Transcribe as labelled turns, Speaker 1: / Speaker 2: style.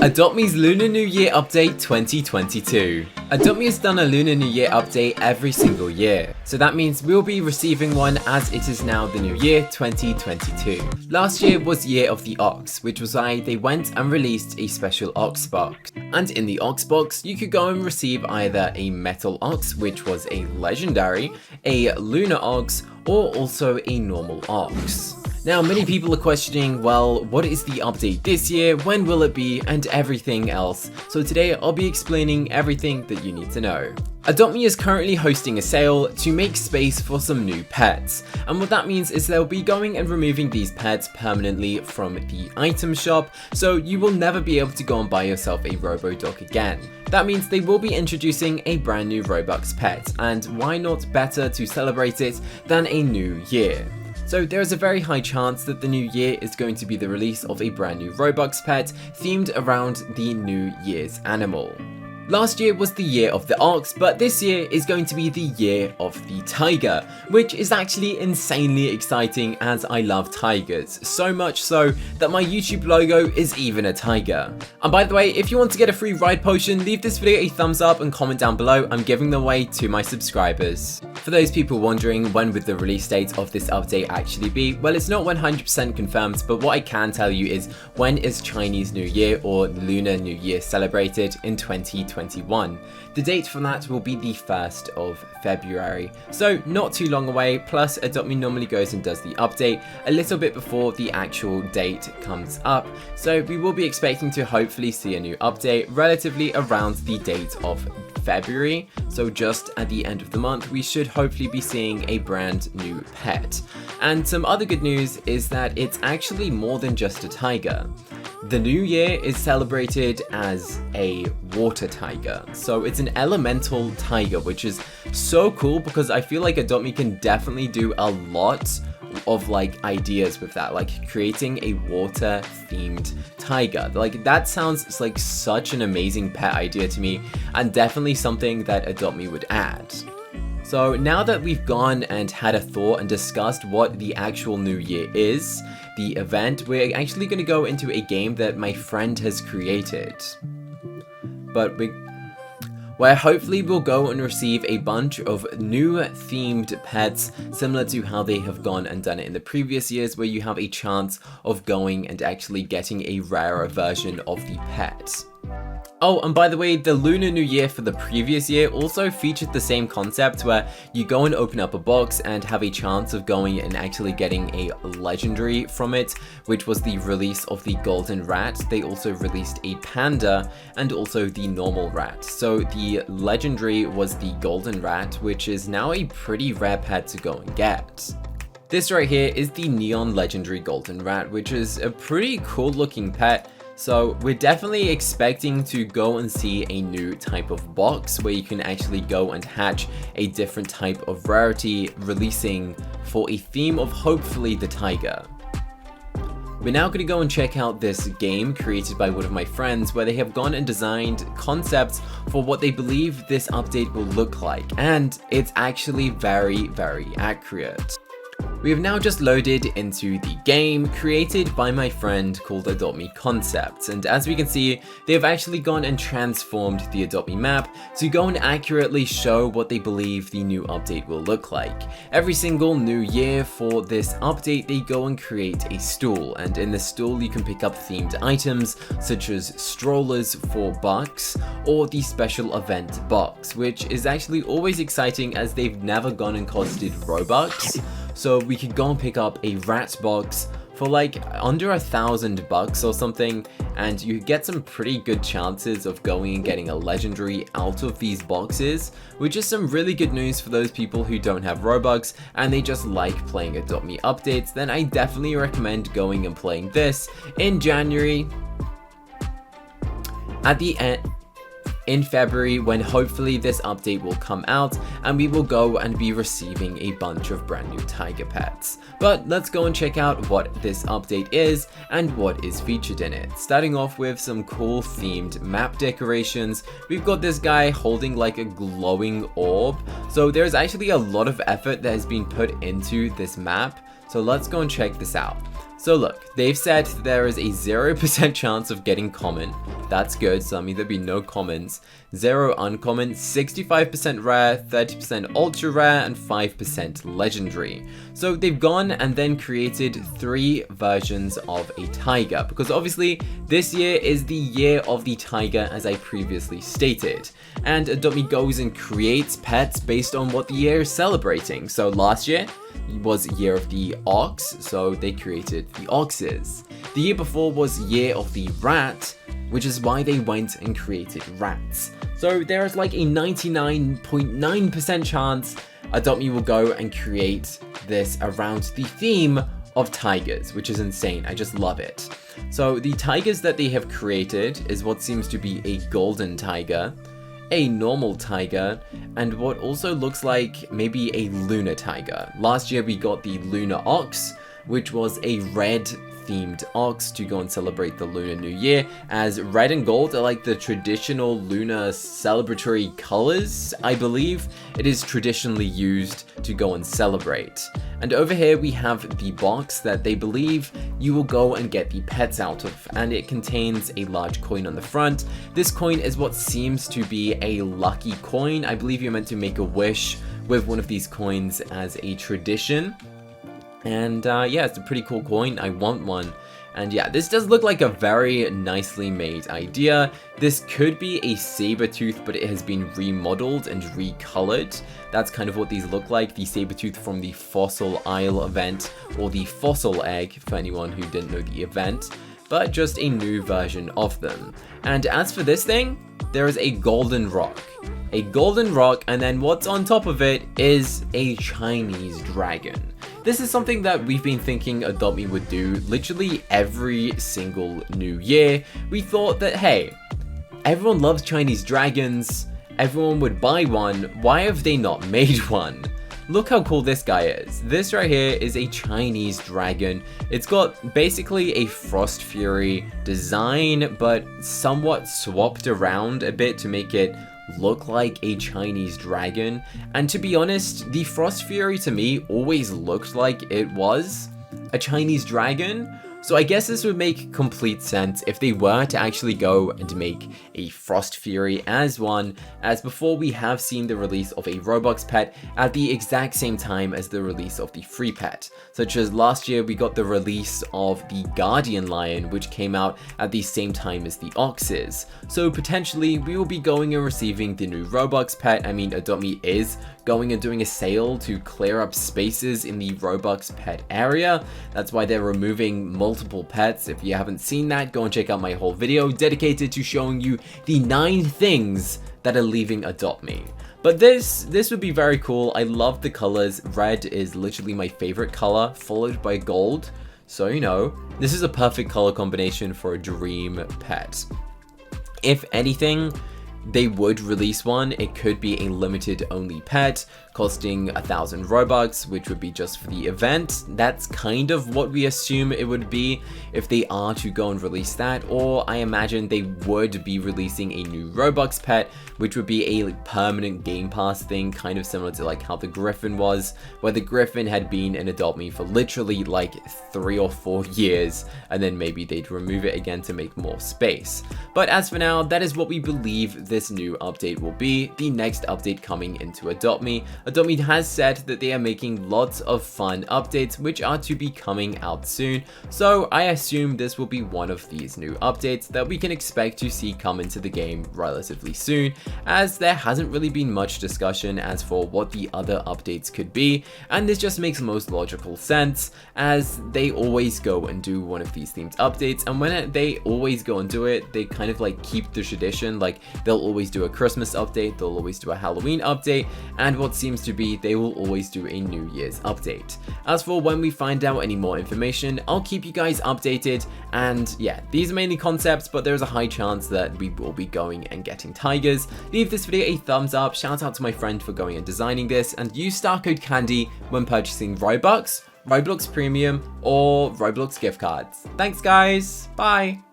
Speaker 1: Adopt Me's Lunar New Year Update 2022. Adopt Me has done a Lunar New Year update every single year, so that means we'll be receiving one as it is now the new year 2022. Last year was Year of the Ox, which was why they went and released a special Ox box. And in the Ox box, you could go and receive either a Metal Ox, which was a legendary, a Lunar Ox, or also a normal Ox. Now, many people are questioning, well, what is the update this year, when will it be, and everything else. So today I'll be explaining everything that you need to know. Adopt Me is currently hosting a sale to make space for some new pets. And what that means is they'll be going and removing these pets permanently from the item shop, so you will never be able to go and buy yourself a Robodog again. That means they will be introducing a brand new Robux pet, and why not better to celebrate it than a new year? So there is a very high chance that the new year is going to be the release of a brand new Robux pet themed around the New Year's animal. Last year was the Year of the Ox, but this year is going to be the Year of the Tiger, which is actually insanely exciting as I love tigers, so much so that my YouTube logo is even a tiger. And by the way, if you want to get a free ride potion, leave this video a thumbs up and comment down below. I'm giving them away to my subscribers. For those people wondering when would the release date of this update actually be, well, it's not 100% confirmed, but what I can tell you is when is Chinese New Year or Lunar New Year celebrated in 2021. The date for that will be the 1st of February, so not too long away. Plus, Adopt Me normally goes and does the update a little bit before the actual date comes up, so we will be expecting to hopefully see a new update relatively around the date of February, so just at the end of the month we should hopefully be seeing a brand new pet. And some other good news is that it's actually more than just a tiger. The new year is celebrated as a water tiger, so it's an elemental tiger, which is so cool because I feel like Adopt Me can definitely do a lot of like ideas with that, like creating a water themed tiger. Like that sounds like such an amazing pet idea to me, and definitely something that Adopt Me would add. So now that we've gone and had a thought and discussed what the actual new year is, the event, we're actually going to go into a game that my friend has created. Where hopefully we'll go and receive a bunch of new themed pets, similar to how they have gone and done it in the previous years, where you have a chance of going and actually getting a rarer version of the pet. Oh, and by the way, the Lunar New Year for the previous year also featured the same concept where you go and open up a box and have a chance of going and actually getting a legendary from it, which was the release of the golden rat. They also released a panda and also the normal rat. So the legendary was the golden rat, which is now a pretty rare pet to go and get. This right here is the neon legendary golden rat, which is a pretty cool looking pet. So we're definitely expecting to go and see a new type of box where you can actually go and hatch a different type of rarity, releasing for a theme of hopefully the tiger. We're now going to go and check out this game created by one of my friends, where they have gone and designed concepts for what they believe this update will look like, and it's actually very, very accurate. We have now just loaded into the game created by my friend called Adopt Me Concepts, and as we can see, they have actually gone and transformed the Adopt Me map to go and accurately show what they believe the new update will look like. Every single new year for this update, they go and create a stool, and in the stool you can pick up themed items such as strollers for bucks or the special event box, which is actually always exciting as they've never gone and costed Robux. So we could go and pick up a rat box for like under $1,000 or something, and you get some pretty good chances of going and getting a legendary out of these boxes, which is some really good news for those people who don't have Robux and they just like playing Adopt Me updates. Then I definitely recommend going and playing this in January at the end. In February, when hopefully this update will come out and we will go and be receiving a bunch of brand new tiger pets. But let's go and check out what this update is and what is featured in it. Starting off with some cool themed map decorations, we've got this guy holding like a glowing orb. So there's actually a lot of effort that has been put into this map. So let's go and check this out. So look, they've said there is a 0% chance of getting common. That's good, so I mean there'll be no commons. 0 uncommon, 65% rare, 30% ultra rare, and 5% legendary. So they've gone and then created 3 versions of a tiger, because obviously this year is the year of the tiger, as I previously stated. And Adopt Me goes and creates pets based on what the year is celebrating. So last year was year of the ox, so they created the oxes. The year before was year of the rat, which is why they went and created rats. So there is like a 99.9% chance Adopt Me will go and create this around the theme of tigers, which is insane. I just love it. So the tigers that they have created is what seems to be a golden tiger, a normal tiger, and what also looks like maybe a lunar tiger. Last year we got the lunar ox, which was a red themed ox to go and celebrate the Lunar New Year, as red and gold are like the traditional lunar celebratory colors. I believe it is traditionally used to go and celebrate. And over here we have the box that they believe you will go and get the pets out of, and it contains a large coin on the front. This coin is what seems to be a lucky coin. I believe you're meant to make a wish with one of these coins as a tradition. And yeah, it's a pretty cool coin. I want one. And yeah, this does look like a very nicely made idea. This could be a saber tooth, but it has been remodeled and recolored. That's kind of what these look like. The saber tooth from the Fossil Isle event, or the Fossil Egg for anyone who didn't know the event, but just a new version of them. And as for this thing, there is a golden rock. A golden rock, and then what's on top of it is a Chinese dragon. This is something that we've been thinking Adopt Me would do literally every single new year. We thought that, hey, everyone loves Chinese dragons, everyone would buy one, why have they not made one? Look how cool this guy is. This right here is a Chinese dragon. It's got basically a Frost Fury design, but somewhat swapped around a bit to make it look like a Chinese dragon. And to be honest, the Frost Fury to me always looked like it was a Chinese dragon. So I guess this would make complete sense if they were to actually go and make a Frost Fury as one, as before we have seen the release of a Robux pet at the exact same time as the release of the free pet. Such as last year we got the release of the Guardian Lion, which came out at the same time as the Oxes. So potentially we will be going and receiving the new Robux pet. I mean, Adopt Me is going and doing a sale to clear up spaces in the Robux pet area. That's why they're removing multiple pets. If you haven't seen that, go and check out my whole video dedicated to showing you the 9 things that are leaving Adopt Me. But this would be very cool. I love the colors. Red is literally my favorite color, followed by gold. So, you know, this is a perfect color combination for a dream pet. If anything, they would release one. It could be a limited only pet costing 1,000 Robux, which would be just for the event. That's kind of what we assume it would be if they are to go and release that. Or I imagine they would be releasing a new Robux pet, which would be a permanent Game Pass thing, kind of similar to like how the Griffin was, where the Griffin had been in Adopt Me for literally like 3 or 4 years, and then maybe they'd remove it again to make more space. But as for now, that is what we believe this new update will be, the next update coming into Adopt Me. Adopt Me has said that they are making lots of fun updates which are to be coming out soon, so I assume this will be one of these new updates that we can expect to see come into the game relatively soon, as there hasn't really been much discussion as for what the other updates could be, and this just makes most logical sense as they always go and do one of these themed updates, and when they always go and do it, they kind of like keep the tradition. Like they'll always do a Christmas update, they'll always do a Halloween update, and what seems to be they will always do a New Year's update. As for when we find out any more information, I'll keep you guys updated, and yeah, these are mainly concepts, but there's a high chance that we will be going and getting tigers. Leave this video a thumbs up, shout out to my friend for going and designing this, and use star code CANDY when purchasing Robux, Roblox Premium, or Roblox gift cards. Thanks guys, bye!